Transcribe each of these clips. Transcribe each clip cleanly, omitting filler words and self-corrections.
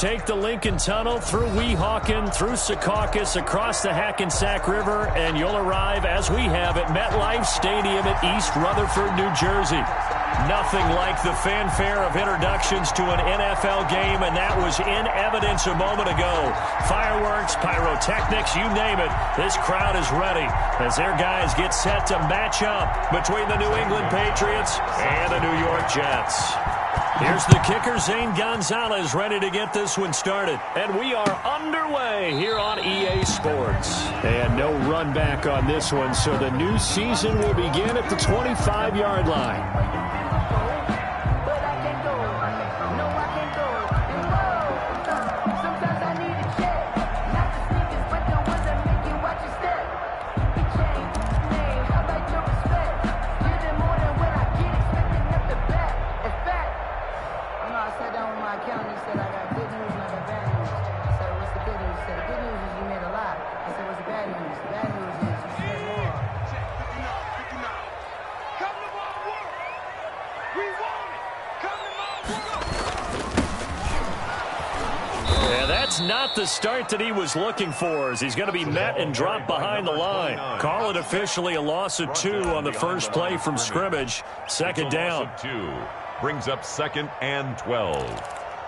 take the Lincoln Tunnel through Weehawken, through Secaucus, across the Hackensack River, and you'll arrive, as we have, at MetLife Stadium at East Rutherford, New Jersey. Nothing like the fanfare of introductions to an NFL game, and that was in evidence a moment ago. Fireworks, pyrotechnics, you name it. This crowd is ready as their guys get set to match up between the New England Patriots and the New York Jets. Here's the kicker, Zane Gonzalez, ready to get this one started. And we are underway here on EA Sports. And no run back on this one, so the new season will begin at the 25-yard line. Not the start that he was looking for, as he's going to be met and dropped behind the line. Call it officially a loss of 2 on the first play from scrimmage. Second down. 2 brings up 2nd and 12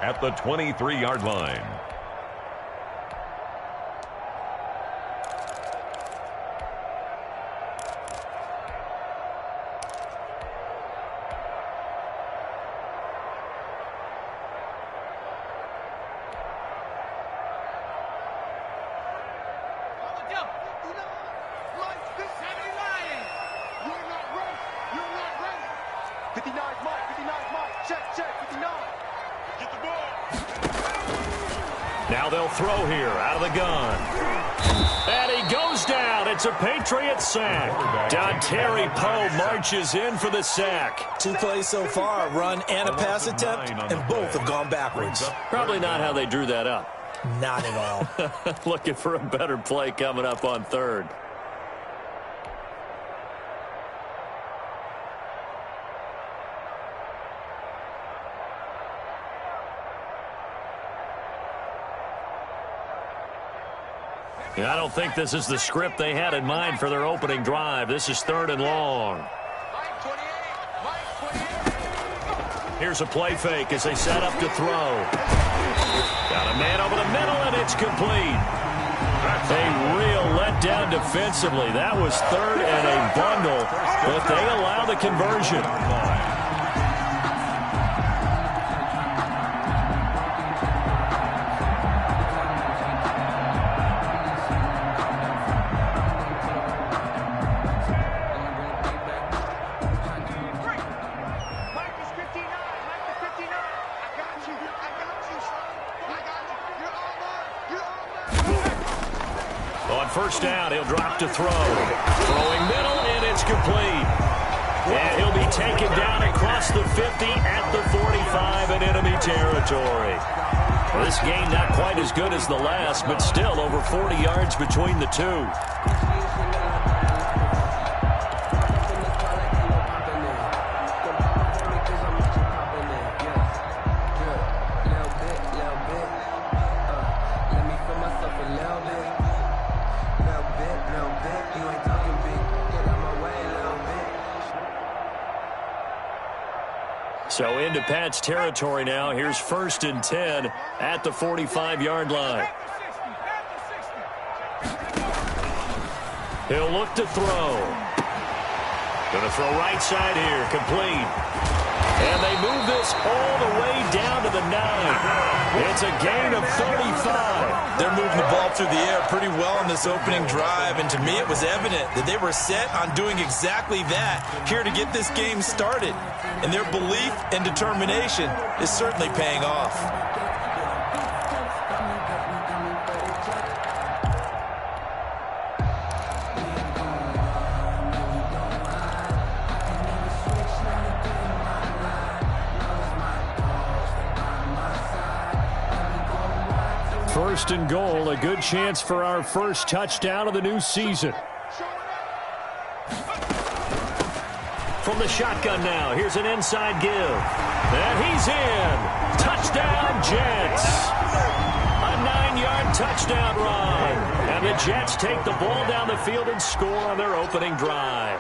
at the 23-yard line. Now they'll throw here out of the gun. And he goes down. It's a Patriot sack. Terry Poe marches in for the sack. 2 plays so far, a run and a pass attempt, and both have gone backwards. Probably not how they drew that up. Not at all. Looking for a better play coming up on 3rd. I don't think this is the script they had in mind for their opening drive. This is 3rd and long. Here's a play fake as they set up to throw. Got a man over the middle, and it's complete. A real letdown defensively. That was 3rd and a bundle, but they allow the conversion. First down, he'll drop to throw. Throwing middle, and it's complete. And he'll be taken down across the 50 at the 45 in enemy territory. This game not quite as good as the last, but still over 40 yards between the two. So into Pat's territory now. Here's 1st and 10 at the 45-yard line. He'll look to throw. Going to throw right side here. Complete. And they move this all the way down to the 9. It's a gain of 35. They're moving the ball through the air pretty well in this opening drive, and to me it was evident that they were set on doing exactly that here to get this game started. And their belief and determination is certainly paying off. First and goal, a good chance for our first touchdown of the new season. From the shotgun now, here's an inside give. And he's in. Touchdown, Jets. touchdown run. And the Jets take the ball down the field and score on their opening drive.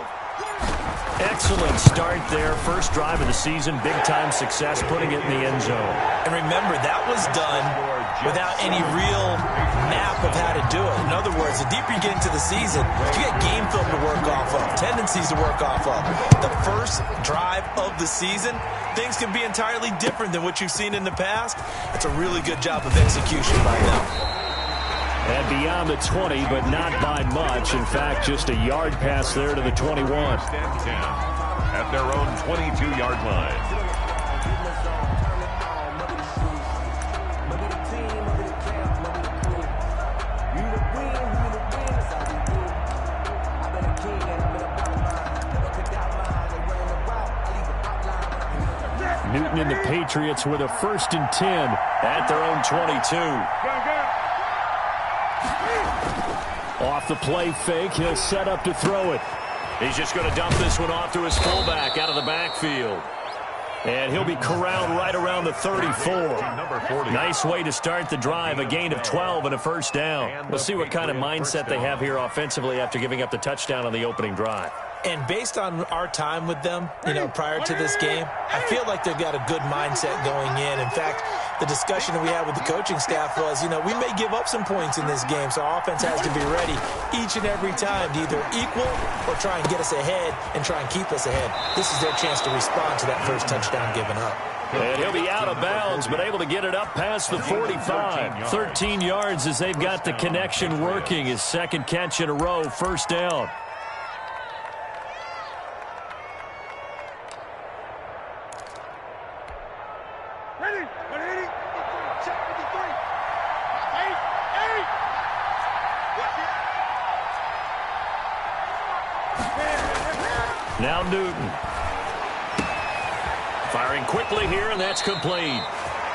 Excellent start there. First drive of the season. Big-time success, putting it in the end zone. And remember, that was done without any real map of how to do it. In other words, the deeper you get into the season, you get game film to work off of, tendencies to work off of. The first drive of the season, things can be entirely different than what you've seen in the past. It's a really good job of execution by them. And beyond the 20, but not by much. In fact, just a yard pass there to the 21. At their own 22-yard line. Newton and the Patriots with a 1st and 10 at their own 22. Off the play fake, he'll set up to throw it. He's just going to dump this one off to his fullback out of the backfield. And he'll be corralled right around the 34. Nice way to start the drive, a gain of 12 and a 1st down. We'll see what kind of mindset they have here offensively after giving up the touchdown on the opening drive. And based on our time with them, prior to this game, I feel like they've got a good mindset going in. In fact, the discussion that we had with the coaching staff was, we may give up some points in this game, so our offense has to be ready each and every time to either equal or try and get us ahead and try and keep us ahead. This is their chance to respond to that first touchdown given up. And he'll be out of bounds, but able to get it up past the 45. 13 yards as they've got the connection working. His second catch in a row, 1st down. Now Newton. Firing quickly here, and that's complete.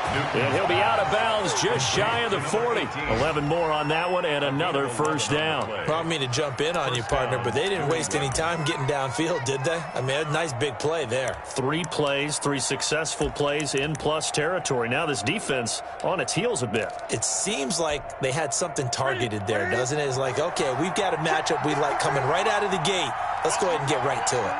And he'll be out of bounds just shy of the 40. 11 more on that one, and another 1st down. Well, I don't mean to jump in on you, partner, but they didn't waste any time getting downfield, did they? I mean, a nice big play there. 3 plays, 3 successful plays in plus territory. Now this defense on its heels a bit. It seems like they had something targeted there, doesn't it? It's like, okay, we've got a matchup we like coming right out of the gate. Let's go ahead and get right to it.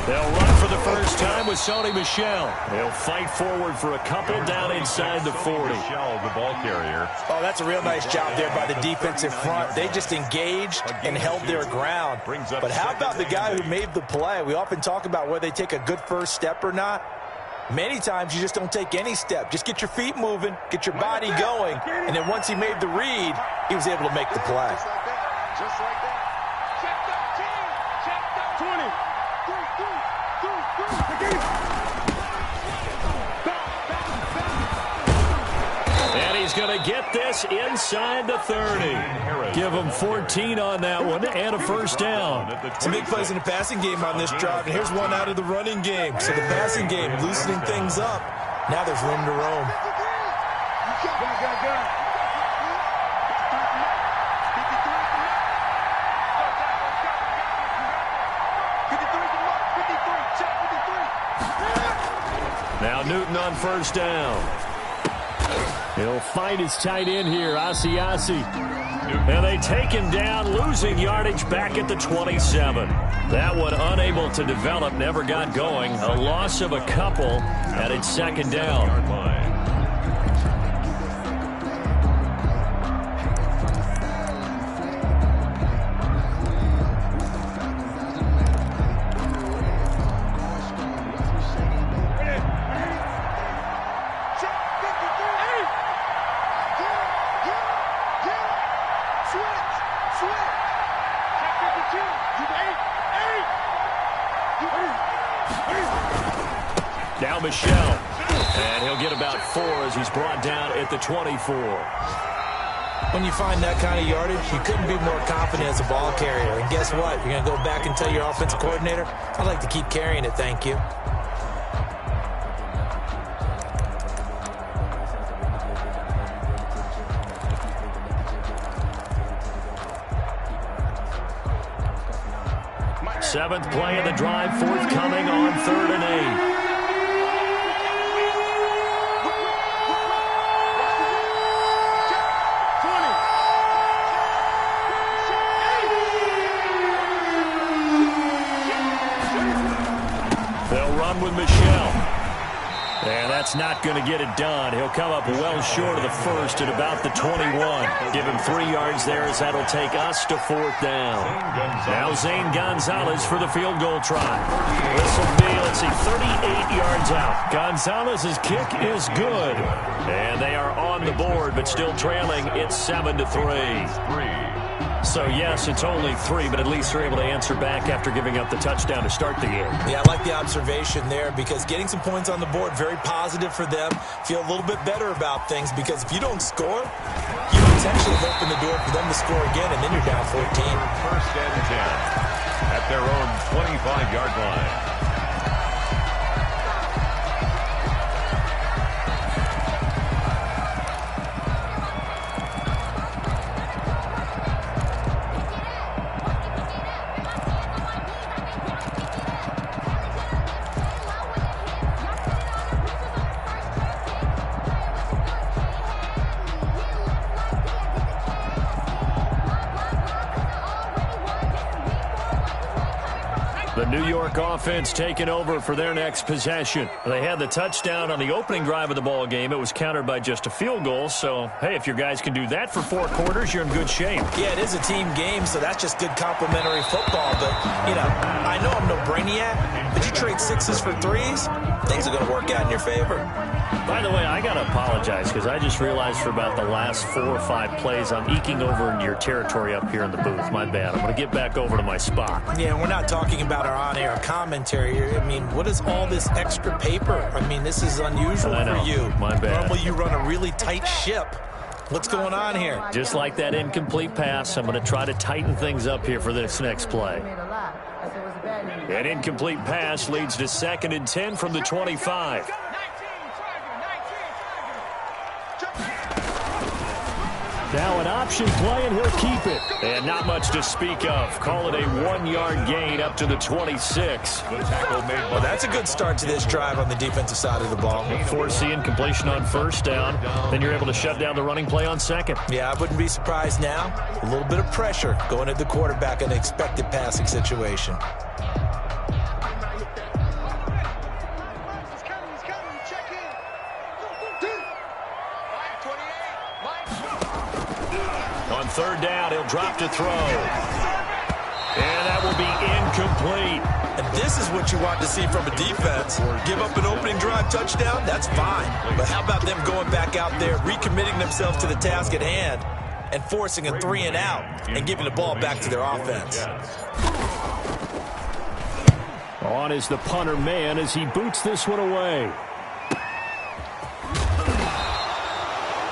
They'll run for the 1st time with Sony Michel. They'll fight forward for a couple down inside the 40. Michel, the ball carrier. Oh, that's a real nice job there by the defensive front. They just engaged and held their ground. But how about the guy who made the play? We often talk about whether they take a good first step or not. Many times you just don't take any step. Just get your feet moving, get your body going, and then once he made the read, he was able to make the play. Just like that. Check 20. And he's going to get this inside the 30. Give him 14 on that one and a 1st down. Some big plays in the passing game on this drive, and here's one out of the running game. So the passing game loosening things up. Now there's room to roam. Now Newton on 1st down. He'll find his tight end here, Asiasi. And they take him down, losing yardage back at the 27. That one unable to develop, never got going. A loss of a couple, and it's 2nd down. Now Michel, and he'll get about 4 as he's brought down at the 24. When you find that kind of yardage, you couldn't be more confident as a ball carrier. And guess what? You're going to go back and tell your offensive coordinator, I'd like to keep carrying it, thank you. Seventh play of the drive, forthcoming on 3rd and 8. That's not going to get it done. He'll come up well short of the first at about the 21. Give him 3 yards there as that'll take us to 4th down. Now Zane Gonzalez for the field goal try. This will be, let's see, 38 yards out. Gonzalez's kick is good. And they are on the board, but still trailing. It's 7-3. So, yes, it's only 3, but at least they're able to answer back after giving up the touchdown to start the game. Yeah, I like the observation there because getting some points on the board, very positive for them. Feel a little bit better about things because if you don't score, you potentially open the door for them to score again, and then you're down 14. 1st and 10 at their own 25-yard line. The New York offense taking over for their next possession. They had the touchdown on the opening drive of the ball game. It was countered by just a field goal. So, hey, if your guys can do that for 4 quarters, you're in good shape. Yeah, it is a team game, so that's just good complimentary football. But, you know, I know I'm no brainiac, but you trade 6s for 3s, things are going to work out in your favor. By the way, I got to apologize because I just realized for about the last 4 or 5 plays, I'm eking over into your territory up here in the booth. My bad. I'm going to get back over to my spot. Yeah, we're not talking about our on-air commentary here. I mean, what is all this extra paper? I mean, this is unusual for you. My bad. Normally you run a really tight ship. What's going on here? Just like that incomplete pass, I'm going to try to tighten things up here for this next play. An incomplete pass leads to 2nd and 10 from the 25. Now an option play, and he'll keep it. And not much to speak of. Call it a 1-yard gain up to the 26. Well, that's a good start to this drive on the defensive side of the ball. Force the incompletion on 1st down. Then you're able to shut down the running play on 2nd. Yeah, I wouldn't be surprised now. A little bit of pressure going at the quarterback in an expected passing situation. On 3rd down, he'll drop to throw. And that will be incomplete. And this is what you want to see from a defense. Give up an opening drive touchdown, that's fine. But how about them going back out there, recommitting themselves to the task at hand, and forcing a 3 and out, and giving the ball back to their offense. On is the punter man as he boots this one away.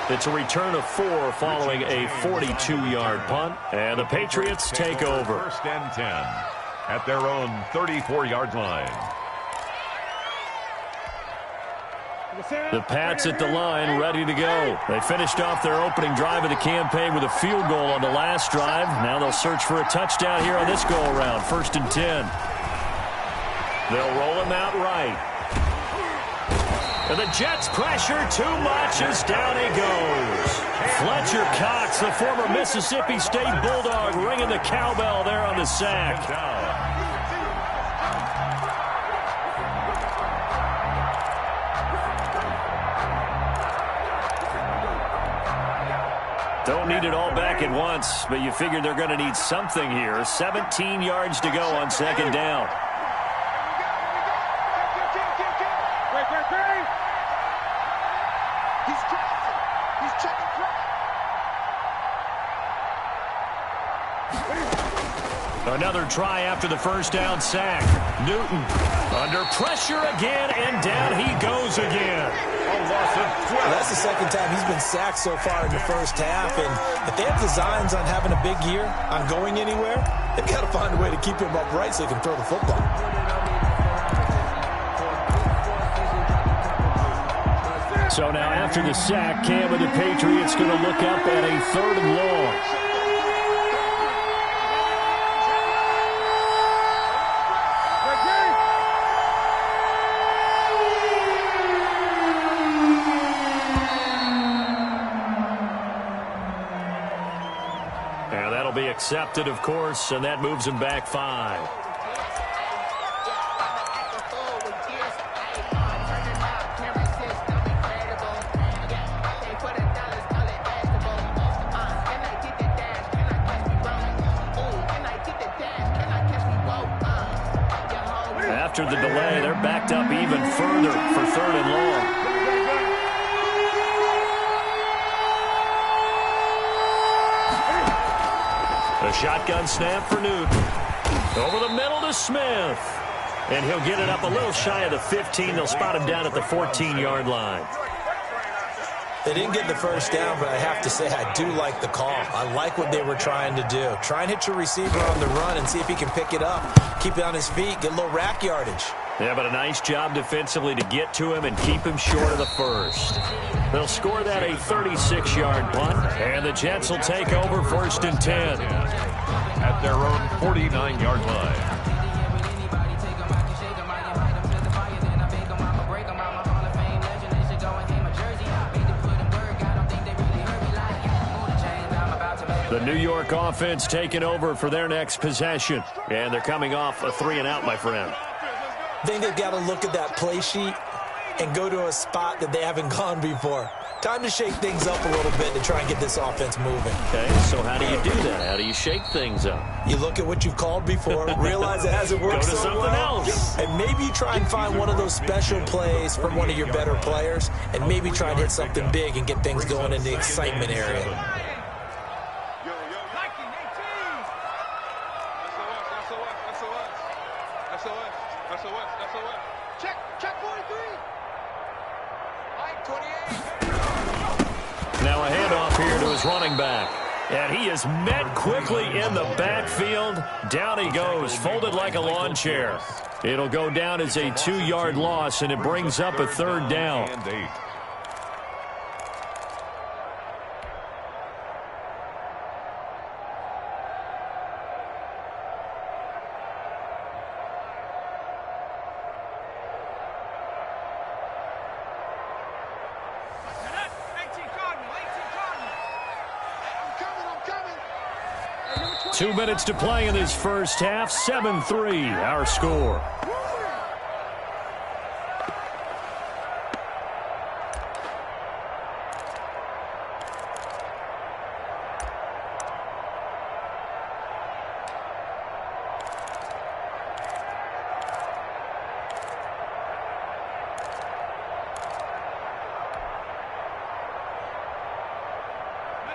It's a return of 4 following a 42-yard punt. And the Patriots take over. 1st and 10 at their own 34-yard line. The Pats at the line, ready to go. They finished off their opening drive of the campaign with a field goal on the last drive. Now they'll search for a touchdown here on this go-around. 1st and 10. They'll roll him out right. And the Jets pressure too much as down he goes. Fletcher Cox, the former Mississippi State Bulldog, ringing the cowbell there on the sack. Don't need it all back at once, but you figure they're going to need something here. 17 yards to go on 2nd down. Another try after the 1st down sack. Newton under pressure again, and down he goes again. Well, that's the 2nd time he's been sacked so far in the 1st half, and if they have designs on having a big year, on going anywhere, they've got to find a way to keep him upright so he can throw the football. So now after the sack, Cam and the Patriots going to look up at a 3rd and long. Accepted, of course, and that moves him back 5. after the delay. They're backed up even further for 3rd and long. A shotgun snap for Newton. Over the middle to Smith. And he'll get it up a little shy of the 15. They'll spot him down at the 14-yard line. They didn't get the first down, but I have to say I do like the call. I like what they were trying to do. Try and hit your receiver on the run and see if he can pick it up. Keep it on his feet, get a little rack yardage. Yeah, but a nice job defensively to get to him and keep him short of the first. They'll score that a 36-yard punt, and the Jets will take over 1st and 10. At their own 49-yard line. The New York offense taking over for their next possession. And they're coming off a 3-and-out, my friend. I think they've got to look at that play sheet and go to a spot that they haven't gone before. Time to shake things up a little bit to try and get this offense moving. Okay, so how do you do that? How do you shake things up? You look at what you've called before, realize it hasn't worked Go to so something well, else. and maybe you try and find one of those special plays from one of your better players, and maybe try and hit something big and get things going in the excitement area. Now a handoff here to his running back. And he is met quickly in the backfield. Down he goes, folded like a lawn chair. It'll go down as a 2-yard loss, and it brings up a 3rd down. Two minutes to play in this first half. 7-3, our score.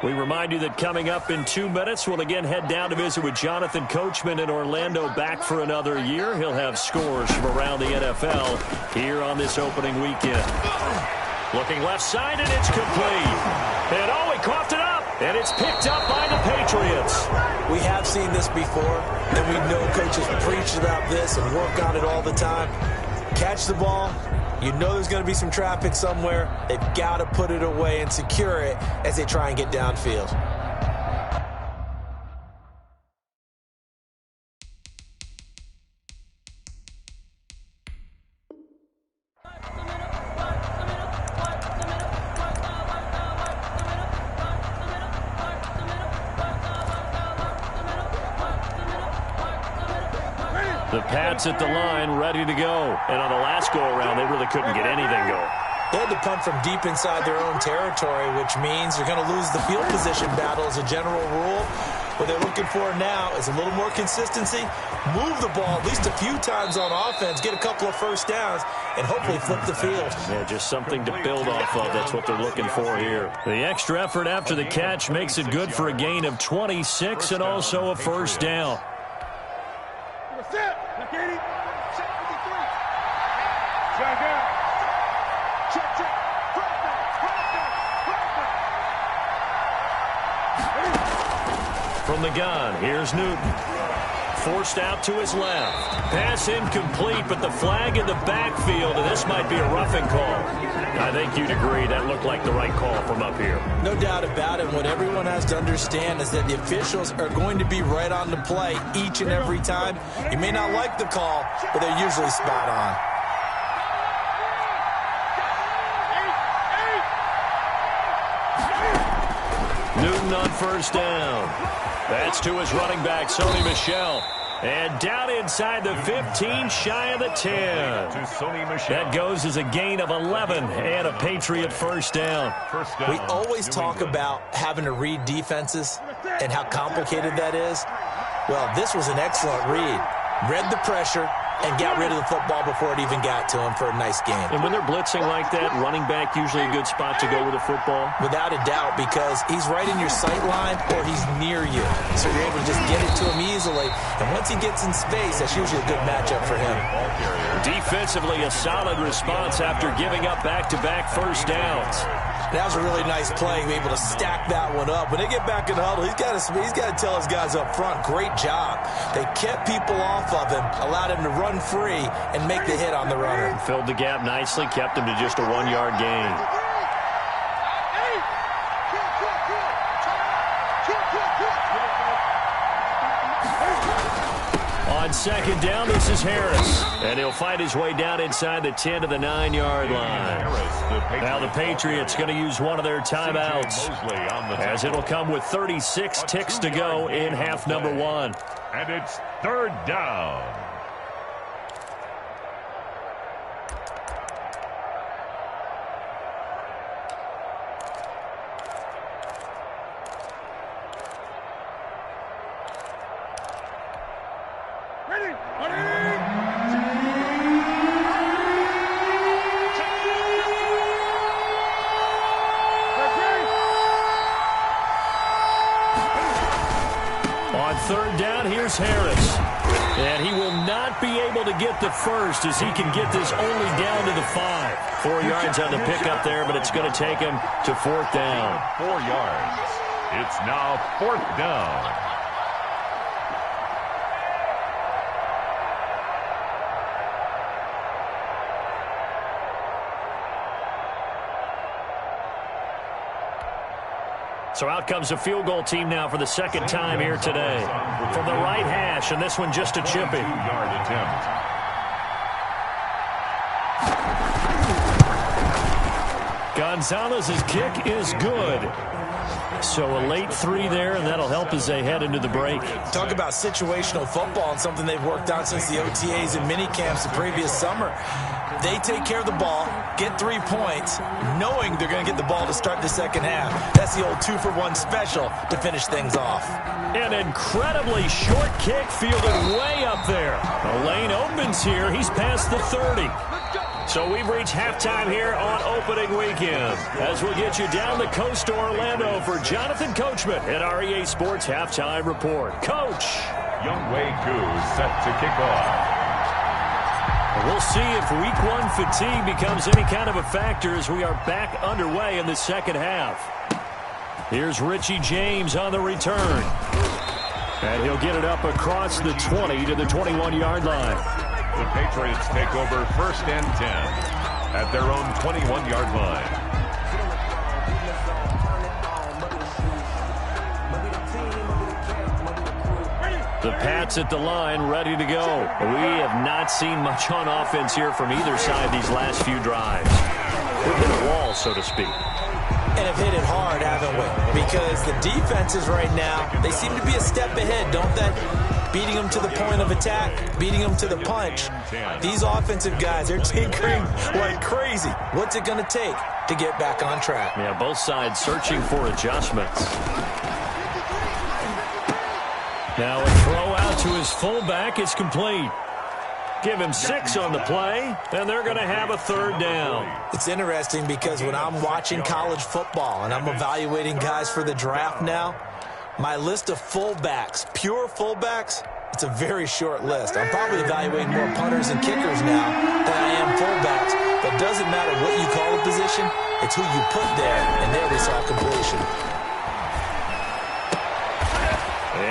We remind you that coming up in 2 minutes, we'll again head down to visit with Jonathan Coachman in Orlando, back for another year. He'll have scores from around the NFL here on this opening weekend. Looking left side, and it's complete. And oh, he coughed it up, and it's picked up by the Patriots. We have seen this before, and we know coaches preach about this and work on it all the time. Catch the ball. You know there's going to be some traffic somewhere. They've got to put it away and secure it as they try and get downfield. The Pats at the line, ready to go. And on the last go-around, they really couldn't get anything going. They had to punt from deep inside their own territory, which means they're going to lose the field position battle as a general rule. What they're looking for now is a little more consistency, move the ball at least a few times on offense, get a couple of first downs, and hopefully flip the field. Yeah, just something to build off of. That's what they're looking for here. The extra effort after the catch makes it good for a gain of 26 and also a first down. From the gun, here's Newton. Forced out to his left. Pass incomplete, but the flag in the backfield, and this might be a roughing call. I think you'd agree that looked like the right call from up here. No doubt about it. What everyone has to understand is that the officials are going to be right on the play each and every time. You may not like the call, but they're usually spot on. Newton on first down. That's to his running back, Sony Michel. And down inside the 15, shy of the 10. That goes as a gain of 11 and a Patriot first down. We always talk about having to read defenses and how complicated that is. Well, this was an excellent read. Read the pressure and got rid of the football before it even got to him for a nice game. And when they're blitzing like that, running back usually a good spot to go with the football? Without a doubt, because he's right in your sight line or he's near you. So you're able to just get it to him easily. And once he gets in space, that's usually a good matchup for him. Defensively, a solid response after giving up back-to-back first downs. That was a really nice play, able to stack that one up. When they get back in the huddle, he's got to tell his guys up front, great job. They kept people off of him, allowed him to run free and make the hit on the runner. Filled the gap nicely, kept him to just a 1-yard gain. On second down, this is Harris. And he'll fight his way down inside the 10 to the 9-yard line. Now the Patriots going to use one of their timeouts, as it'll come with 36 ticks to go in half number 1. And it's third down. Third down, here's Harris. And he will not be able to get the first as he can get this only down to the 5. 4 yards on the pickup there, but it's going to take him to fourth down. 4 yards. It's now fourth down. So out comes a field goal team now for the second time here today. From the right hash, and this one just a chippy. 2-yard attempt. Gonzalez's kick is good. So a late 3 there, and that'll help as they head into the break. Talk about situational football and something they've worked on since the OTAs and mini camps the previous summer. They take care of the ball, get 3 points, knowing they're going to get the ball to start the second half. That's the old 2-for-1 special to finish things off. An incredibly short kick fielded way up there. The lane opens here. He's past the 30. So we've reached halftime here on opening weekend, as we'll get you down the coast to Orlando for Jonathan Coachman at REA Sports Halftime Report. Coach. Younghoe Koo set to kick off. We'll see if week 1 fatigue becomes any kind of a factor as we are back underway in the second half. Here's Richie James on the return. And he'll get it up across the 20 to the 21-yard line. The Patriots take over first and 10 at their own 21-yard line. The Pats at the line, ready to go. We have not seen much on offense here from either side these last few drives. We've hit a wall, so to speak. And have hit it hard, haven't we? Because the defenses right now, they seem to be a step ahead, don't they? Beating them to the point of attack, beating them to the punch. These offensive guys, they're tinkering like crazy. What's it going to take to get back on track? Yeah, both sides searching for adjustments. Now a throw out to his fullback. It's complete. Give him 6 on the play, and they're going to have a third down. It's interesting because when I'm watching college football and I'm evaluating guys for the draft now, my list of fullbacks, pure fullbacks, it's a very short list. I'm probably evaluating more punters and kickers now than I am fullbacks. But it doesn't matter what you call a position, it's who you put there, and there we saw completion.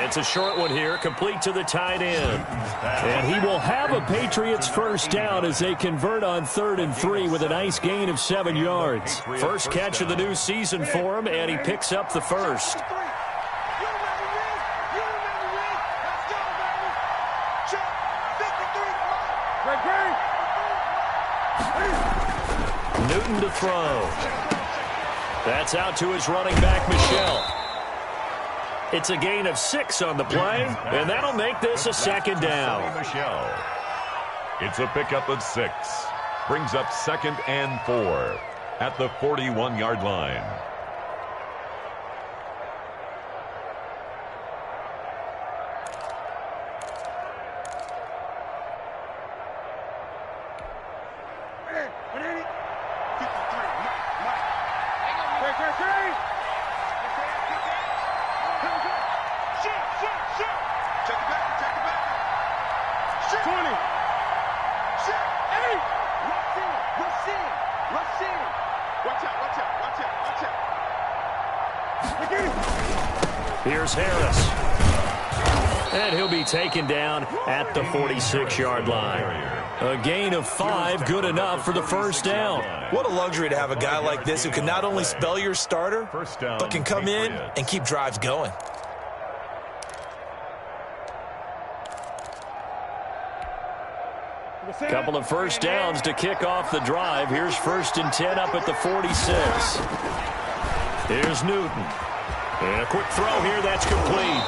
It's a short one here, complete to the tight end. And he will have a Patriots first down as they convert on 3rd and 3 with a nice gain of 7 yards. First catch of the new season for him, and he picks up the first. Newton to throw. That's out to his running back, Michel. It's a gain of 6 on the play, and that'll make this a second down. It's a pickup of 6. Brings up 2nd and 4 at the 41-yard line. Check it back. Check it back. Shit. 20. Shit. 8. Rush in. Rush in. Rush in. Watch out. Watch out. Watch out. Watch out. Here's Harris. And he'll be taken down at the 46-yard line. A gain of 5, good enough for the first down. What a luxury to have a guy like this who can not only spell your starter, but can come in and keep drives going. Couple of first downs to kick off the drive. Here's 1st and 10 up at the 46. Here's Newton. And a quick throw here, that's complete.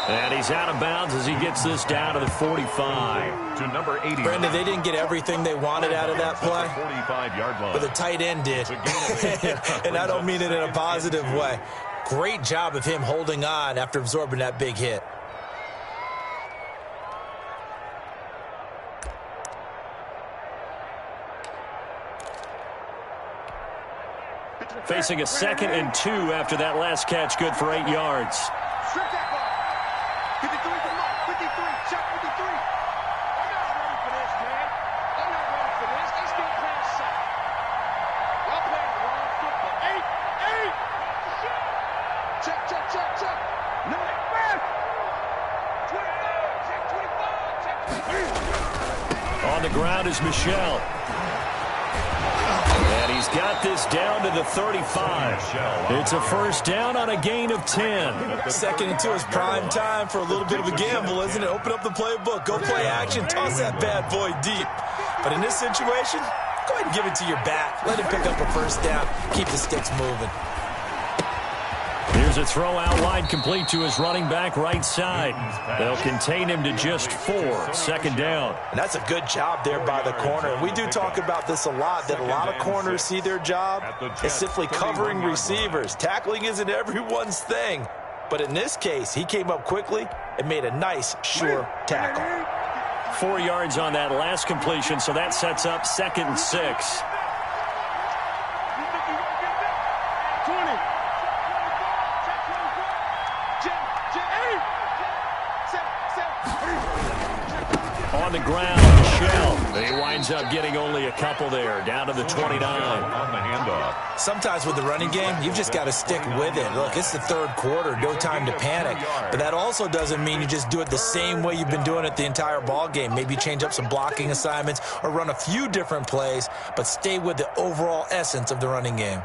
And he's out of bounds as he gets this down to the 45. To number 80. Brandon, they didn't get everything they wanted out of that play, 45-yard line. but the tight end did. And I don't mean it in a positive way. Great job of him holding on after absorbing that big hit. Facing a 2nd and 2 after that last catch, good for 8 yards. Strip that ball. 53 for Mark. 53. Check 53. I'm not ready for this, man. I'm not ready for this. They still playing sack. Y'all playing the wrong football. 8. 8. Check, check, check, check. No. 25. Check 25. Check 25. On the ground is Michelle. And he's got this down to the 35. It's a first down on a gain of 10. 2nd and 2 is prime time for a little bit of a gamble, isn't it? Open up the playbook, go play action, toss that bad boy deep. But in this situation, go ahead and give it to your back. Let him pick up a first down. Keep the sticks moving. Here's a throw out wide, complete to his running back right side. They'll contain him to just 4. 2nd down. And that's a good job there by the corner. And we do talk about this a lot, that a lot of corners see their job as simply covering receivers. Tackling isn't everyone's thing. But in this case, he came up quickly and made a nice, sure tackle. 4 yards on that last completion, so that sets up 2nd and 6. 20. On the ground, Michelle. He winds up getting only a couple there, down to the 29. On the handoff. Sometimes with the running game, you've just got to stick with it. Look, it's the 3rd quarter, no time to panic. But that also doesn't mean you just do it the same way you've been doing it the entire ball game. Maybe change up some blocking assignments or run a few different plays, but stay with the overall essence of the running game.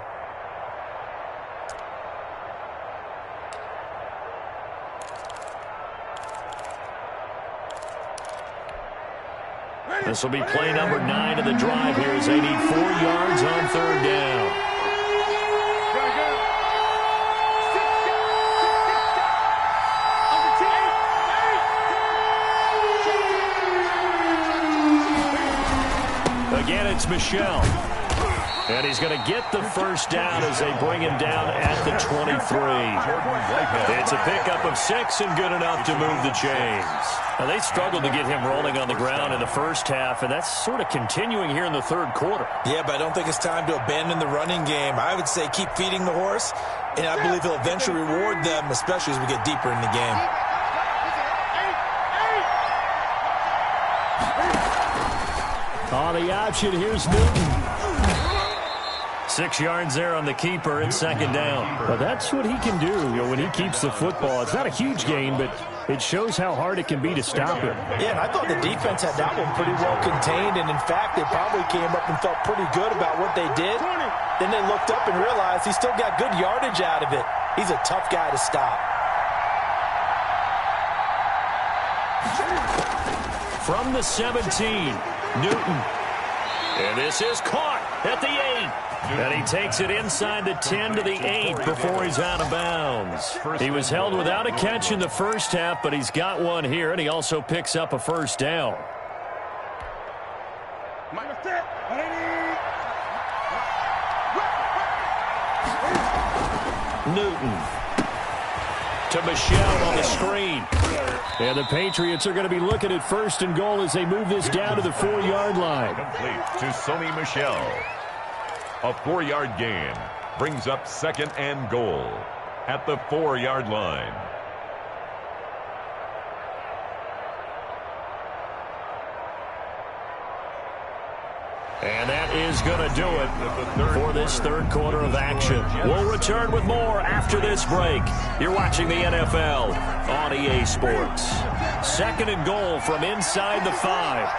This will be play number 9 of the drive here as they need 4 yards on 3rd down. Again, it's Michelle. And he's going to get the first down as they bring him down at the 23. It's a pickup of 6 and good enough to move the chains. Now, they struggled to get him rolling on the ground in the first half, and that's sort of continuing here in the 3rd quarter. Yeah, but I don't think it's time to abandon the running game. I would say keep feeding the horse, and I believe he'll eventually reward them, especially as we get deeper in the game. On the option, here's Newton. 6 yards there on the keeper and 2nd down. But that's what he can do, when he keeps the football. It's not a huge gain, but it shows how hard it can be to stop him. Yeah, and I thought the defense had that one pretty well contained, and in fact, they probably came up and felt pretty good about what they did. Then they looked up and realized he still got good yardage out of it. He's a tough guy to stop. From the 17, Newton. And this is caught at the 8. And he takes it inside the 10 to the 8 before he's out of bounds. He was held without a catch in the first half, but he's got one here, and he also picks up a first down. Newton to Michelle on the screen. And the Patriots are going to be looking at 1st and goal as they move this down to the 4-yard line. Complete to Sony Michel. A 4-yard gain brings up 2nd and goal at the 4-yard line. And that is going to do it for this third quarter of action. We'll return with more after this break. You're watching the NFL on EA Sports. Second and goal from inside the 5.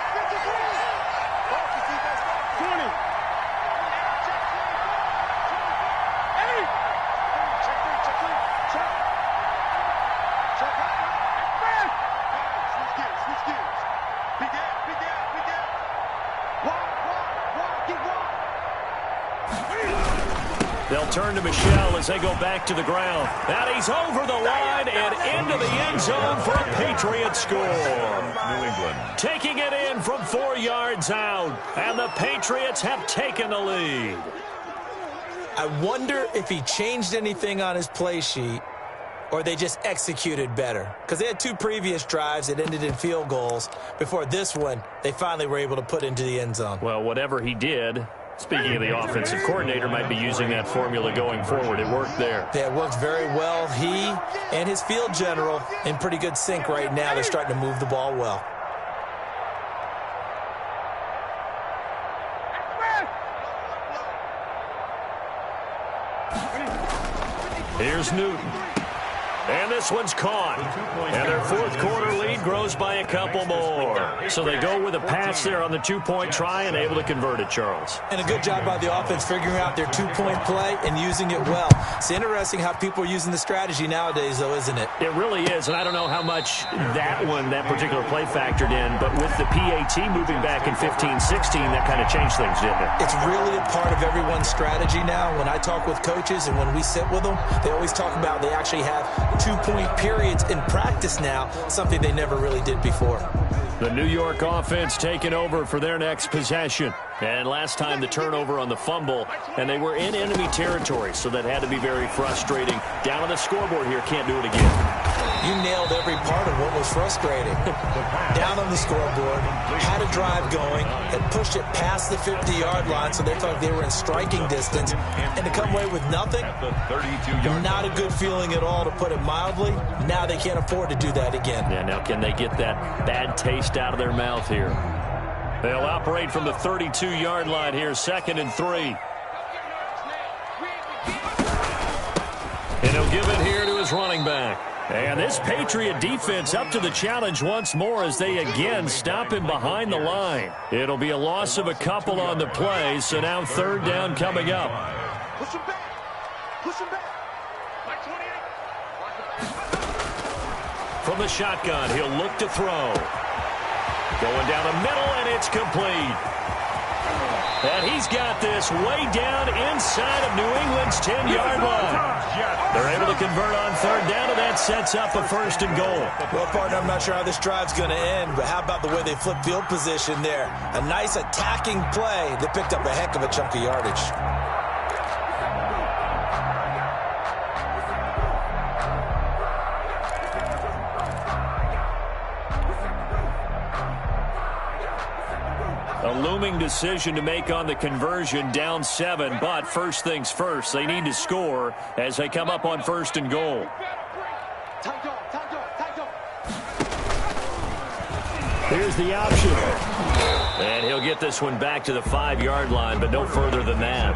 They'll turn to Michelle as they go back to the ground. And he's over the line and into the end zone for a Patriot score. New England. Taking it in from 4 yards out. And the Patriots have taken the lead. I wonder if he changed anything on his play sheet or they just executed better. Because they had 2 previous drives that ended in field goals. Before this one, they finally were able to put into the end zone. Well, whatever he did, speaking of the offensive coordinator, might be using that formula going forward. It worked there. Yeah, it worked very well. He and his field general in pretty good sync right now. They're starting to move the ball well. Here's Newton. And this one's caught. And their fourth quarter lead grows by a couple more. So they go with a pass there on the 2-point try and able to convert it, Charles. And a good job by the offense figuring out their 2-point play and using it well. It's interesting how people are using the strategy nowadays, though, isn't it? It really is, and I don't know how much that particular play factored in, but with the PAT moving back in 15-16, that kind of changed things, didn't it? It's really a part of everyone's strategy now. When I talk with coaches and when we sit with them, they always talk about they actually have 2-point periods in practice now, something they never really did before. The New York offense taking over for their next possession. And last time the turnover on the fumble, and they were in enemy territory, so that had to be very frustrating. Down on the scoreboard here, can't do it again. You nailed every part of what was frustrating. Down on the scoreboard, had a drive going, and pushed it past the 50-yard line, so they thought they were in striking distance. And to come away with nothing, not a good feeling at all, to put it mildly. Now they can't afford to do that again. Yeah, now can they get that bad taste out of their mouth here? They'll operate from the 32-yard line here, 2nd and 3. And he'll give it here to his running back. And this Patriot defense up to the challenge once more as they again stop him behind the line. It'll be a loss of a couple on the play, so now 3rd down coming up. Push him back. Push him back. Like 28. From the shotgun, he'll look to throw. Going down the middle, and it's complete. And he's got this way down inside of New England's 10-yard line. They're able to convert on 3rd down, and that sets up a 1st and goal. Well, partner, I'm not sure how this drive's going to end, but how about the way they flip field position there? A nice attacking play that picked up a heck of a chunk of yardage. A looming decision to make on the conversion, down 7, but first things first, they need to score as they come up on 1st and goal. Here's the option. And he'll get this one back to the 5-yard line, but no further than that.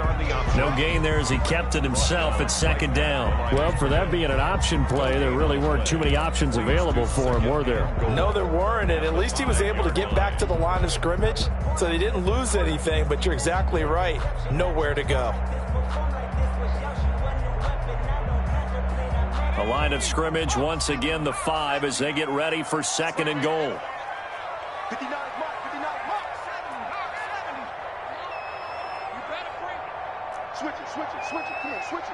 No gain there as he kept it himself at 2nd down. Well, for that being an option play, there really weren't too many options available for him, were there? No, there weren't, and at least he was able to get back to the line of scrimmage, so they didn't lose anything, but you're exactly right. Nowhere to go. A line of scrimmage, once again the 5 as they get ready for 2nd and goal. 59 mark, 59 mark. 70. You better bring it. Switch it. Come on, switch it.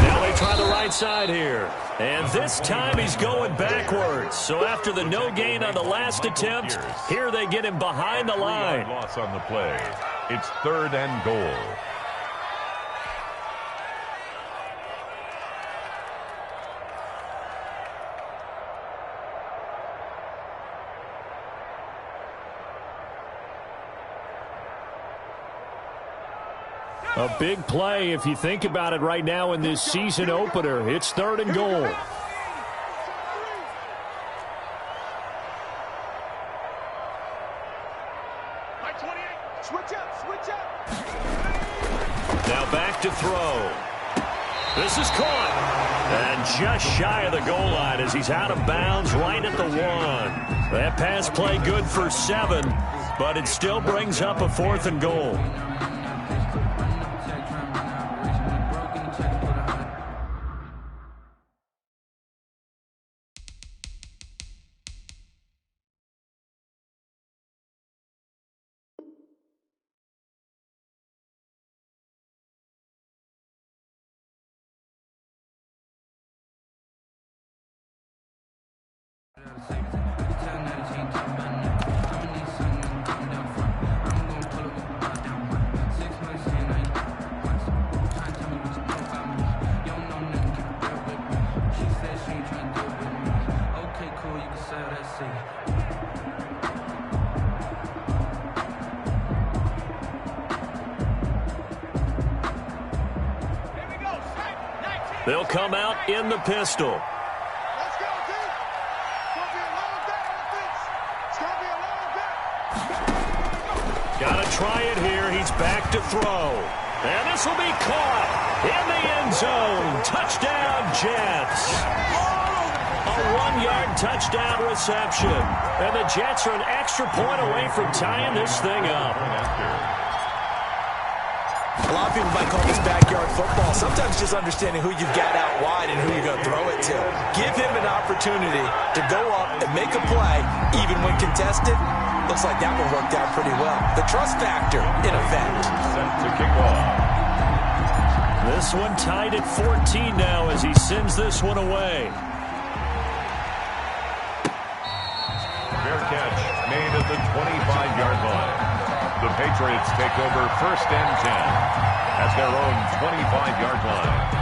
Now they try the right side here. And this time he's going backwards. So after the no gain on the last attempt, here they get him behind the line. Loss on the play. It's 3rd and goal. A big play if you think about it right now in this season opener. It's 3rd and goal. back to throw. This is caught. And just shy of the goal line as he's out of bounds right at the 1. That pass play good for 7, but it still brings up a 4th and goal. They'll come out in the pistol. Let's go, dude. It's going to be a long day on this. It's going to be a long day. Got to try it here. He's back to throw. And this will be caught in the end zone. Touchdown, Jets. A 1-yard touchdown reception. And the Jets are an extra point away from tying this thing up. A lot of people might call this backyard football. Sometimes just understanding who you've got out wide and who you're going to throw it to. Give him an opportunity to go up and make a play, even when contested. Looks like that one worked out pretty well. The trust factor, in effect. Set to kick off. This one tied at 14 now as he sends this one away. Fair catch made at the 25-yard line. The Patriots take over 1st and 10 at their own 25-yard line.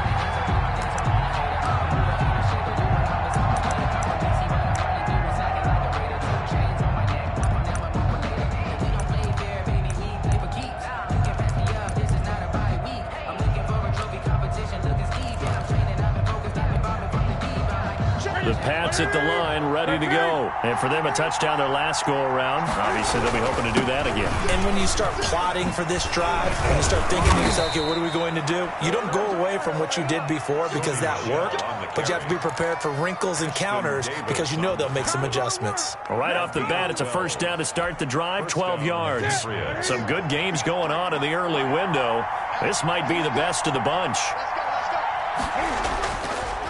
The Pats at the line, ready to go. And for them, a touchdown their last go-around. Obviously, they'll be hoping to do that again. And when you start plotting for this drive, when you start thinking to yourself, okay, what are we going to do? You don't go away from what you did before because that worked, but you have to be prepared for wrinkles and counters because you know they'll make some adjustments. Well, right off the bat, it's a first down to start the drive, 12 yards. Some good games going on in the early window. This might be the best of the bunch.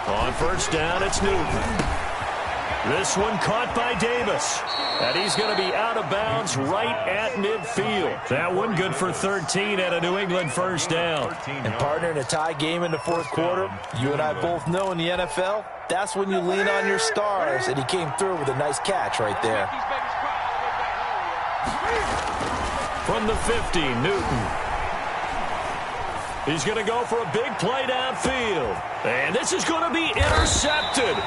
On first down, it's Newton. This one caught by Davis. And he's going to be out of bounds right at midfield. That one good for 13 at a New England first down. And partner, in a tie game in the 4th quarter, you and I both know in the NFL, that's when you lean on your stars. And he came through with a nice catch right there. From the 50, Newton. He's going to go for a big play downfield. And this is going to be intercepted.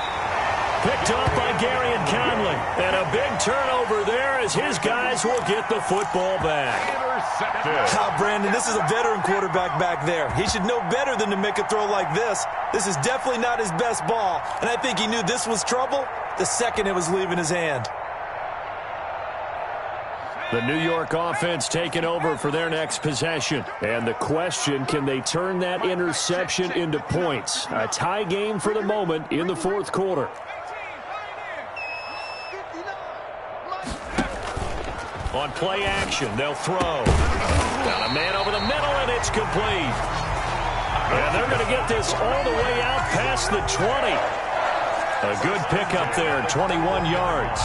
Picked off by Gary and Conley. And a big turnover there as his guys will get the football back. Brandon, this is a veteran quarterback back there. He should know better than to make a throw like this. This is definitely not his best ball. And I think he knew this was trouble the second it was leaving his hand. The New York offense taking over for their next possession. And the question, can they turn that interception into points? A tie game for the moment in the 4th quarter. On play action, they'll throw. Got a man over the middle, and it's complete. And they're going to get this all the way out past the 20. A good pickup there, 21 yards.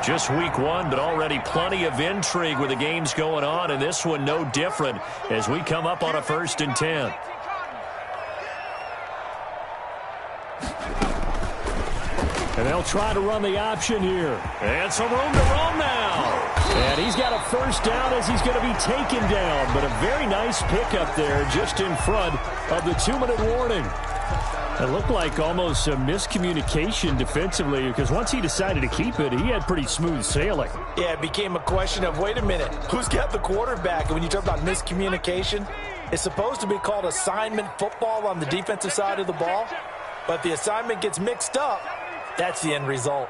Just week 1, but already plenty of intrigue with the games going on, and this one no different as we come up on a 1st and 10. And they'll try to run the option here. And some room to roam now. And he's got a first down as he's going to be taken down, but a very nice pickup there just in front of the 2-minute warning. It looked like almost a miscommunication defensively because once he decided to keep it, he had pretty smooth sailing. Yeah, it became a question of, wait a minute, who's got the quarterback? And when you talk about miscommunication, it's supposed to be called assignment football on the defensive side of the ball. But if the assignment gets mixed up, that's the end result.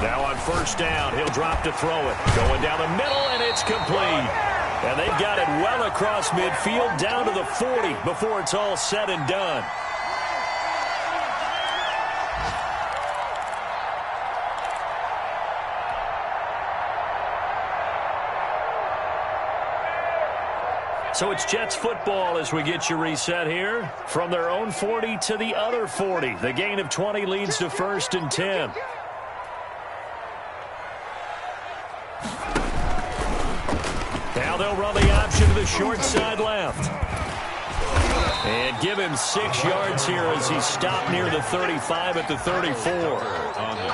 Now on first down, he'll drop to throw it. Going down the middle, and it's complete. And they've got it well across midfield, down to the 40 before it's all said and done. So it's Jets football as we get you reset here. From their own 40 to the other 40. The gain of 20 leads to first and 10. Now they'll run the option to the short side left. And give him 6 yards here as he stopped near the 35 at the 34.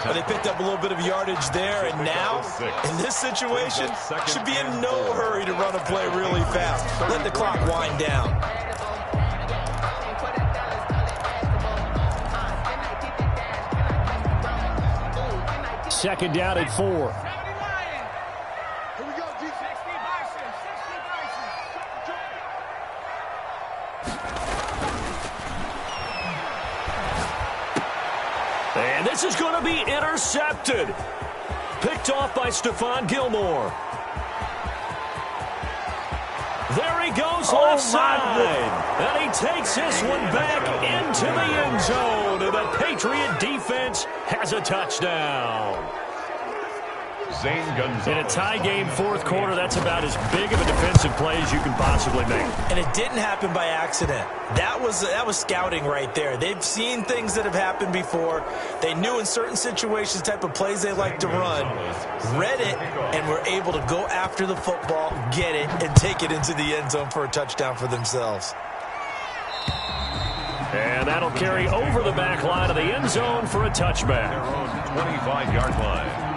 But they picked up a little bit of yardage there, and now, in this situation, should be in no hurry to run a play really fast. Let the clock wind down. Second down at 4. And this is going to be intercepted. Picked off by Stephon Gilmore. There he goes left side. And he takes this one back into the end zone. And the Patriot defense has a touchdown. In a tie game, fourth quarter, that's about as big of a defensive play as you can possibly make. And it didn't happen by accident. That was scouting right there. They've seen things that have happened before. They knew in certain situations the type of plays they like to run, read it, and were able to go after the football, get it, and take it into the end zone for a touchdown for themselves. And that'll carry over the back line of the end zone for a touchback. Their own 25-yard line.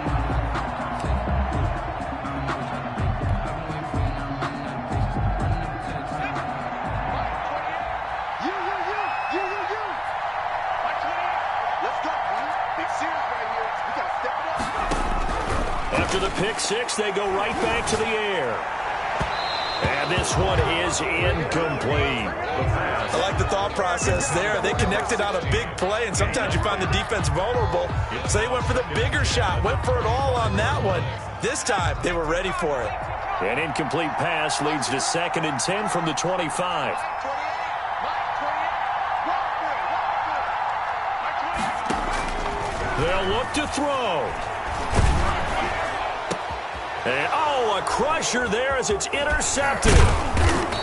After the pick six, they go right back to the air. And this one is incomplete. I like the thought process there. They connected on a big play, and sometimes you find the defense vulnerable. So they went for the bigger shot, went for it all on that one. This time, they were ready for it. An incomplete pass leads to second and 10 from the 25. They'll look to throw. And, a crusher there as it's intercepted.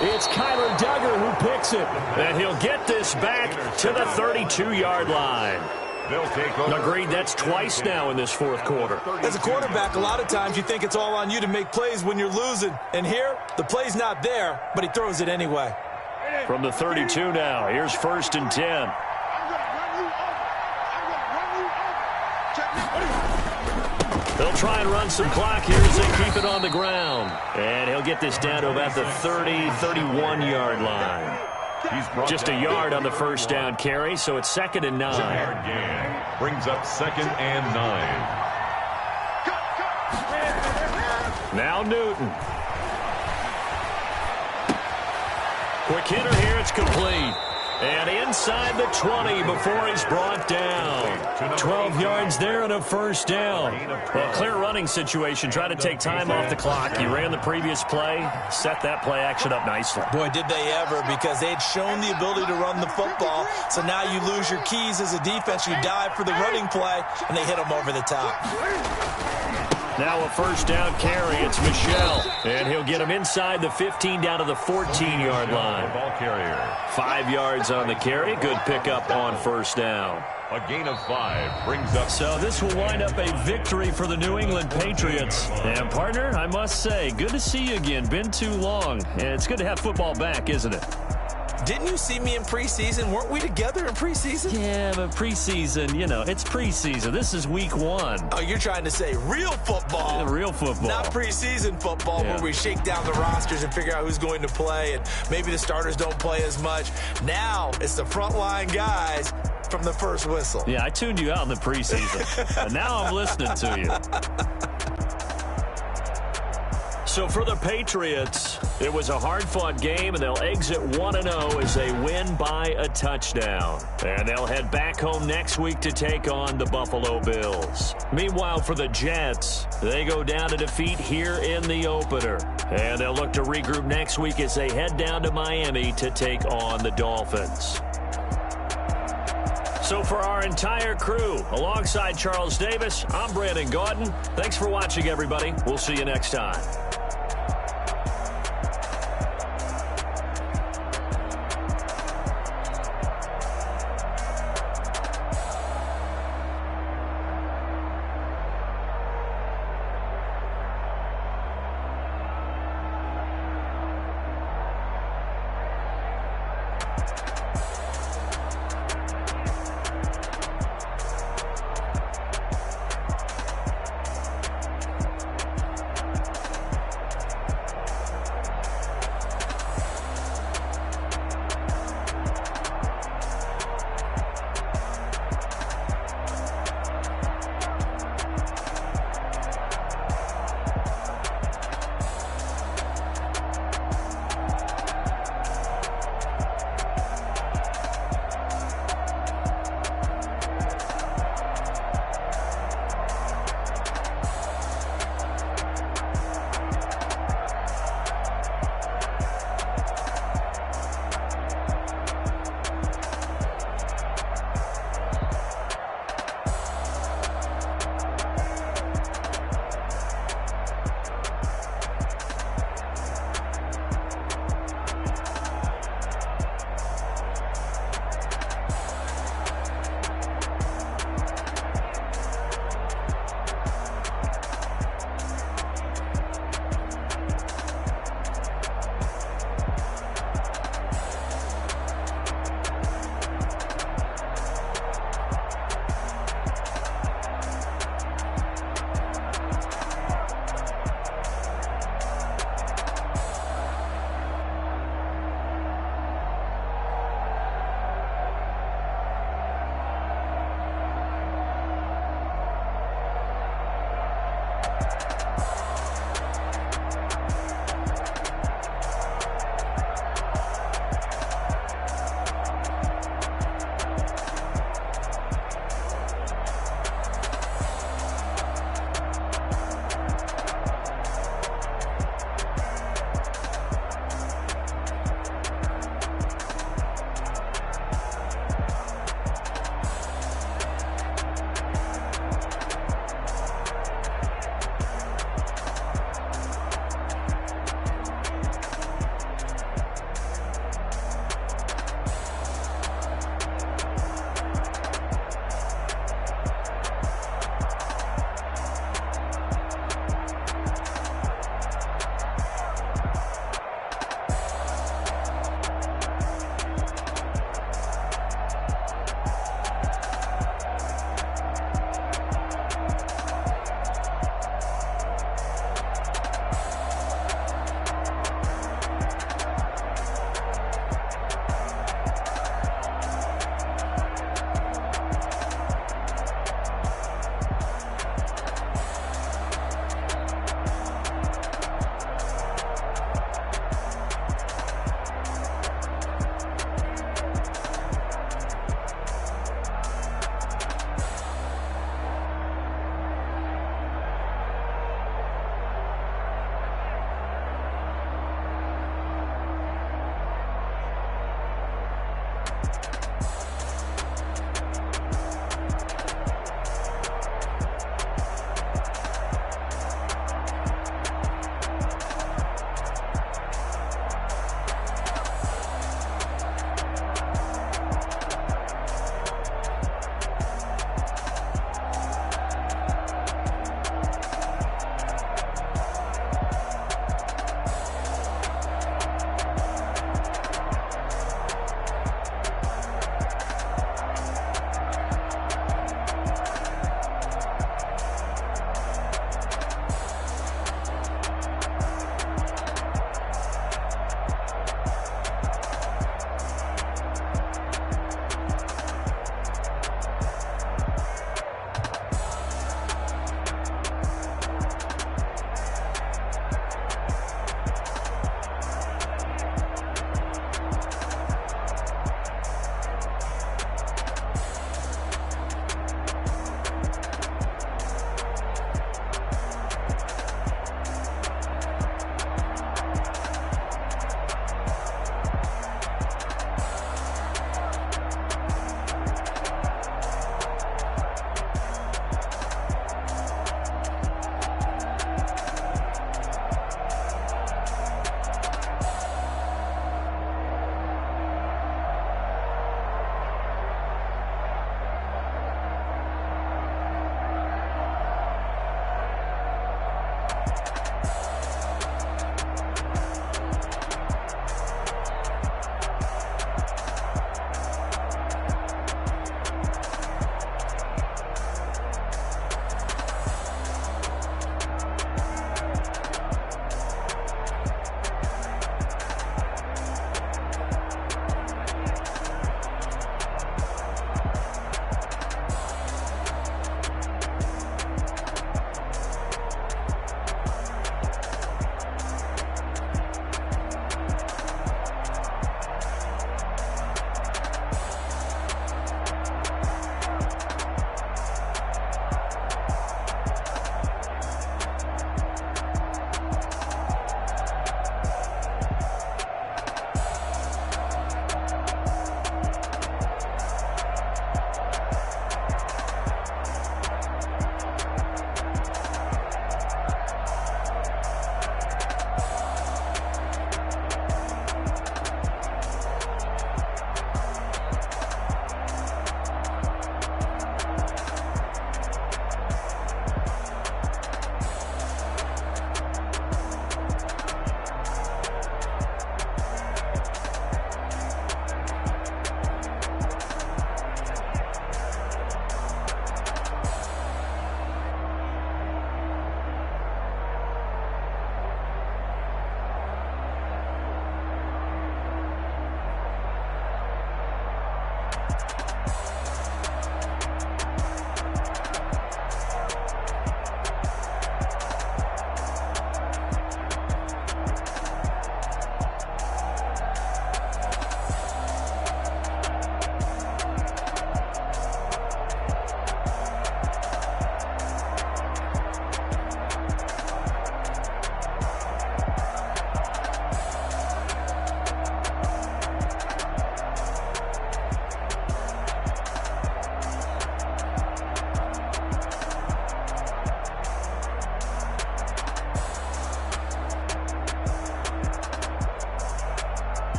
It's Kyler Duggar who picks it. And he'll get this back to the 32-yard line. They'll take over. Agreed, that's twice now in this fourth quarter. As a quarterback, a lot of times you think it's all on you to make plays when you're losing. And here, the play's not there, but he throws it anyway. From the 32 now, here's first and 10. They'll try and run some clock here as they keep it on the ground. And he'll get this down to about the 30, 31-yard line. Just a yard on the first down carry, so it's second and 9. Brings up second and 9. Now Newton. Quick hitter here, it's complete. And inside the 20 before he's brought down. 12 yards there and a first down. Well, clear running situation. Try to take time off the clock. You ran the previous play, set that play action up nicely. Boy, did they ever, because they'd shown the ability to run the football. So now you lose your keys as a defense. You dive for the running play, and they hit them over the top. Now a first down carry. It's Michel. And he'll get him inside the 15 down to the 14-yard line. Ball carrier. 5 yards on the carry. Good pickup on first down. A gain of 5 brings up. So this will wind up a victory for the New England Patriots. And, partner, I must say, good to see you again. Been too long. And it's good to have football back, isn't it? Didn't you see me in preseason? Weren't we together in preseason? Yeah, but preseason, it's preseason. This is week 1. Oh, you're trying to say real football. Yeah, real football. Not preseason football where we shake down the rosters and figure out who's going to play, and maybe the starters don't play as much. Now it's the frontline guys from the first whistle. Yeah, I tuned you out in the preseason, and now I'm listening to you. So for the Patriots, it was a hard-fought game, and they'll exit 1-0 as they win by a touchdown. And they'll head back home next week to take on the Buffalo Bills. Meanwhile, for the Jets, they go down to defeat here in the opener. And they'll look to regroup next week as they head down to Miami to take on the Dolphins. So for our entire crew, alongside Charles Davis, I'm Brandon Gaudin. Thanks for watching, everybody. We'll see you next time.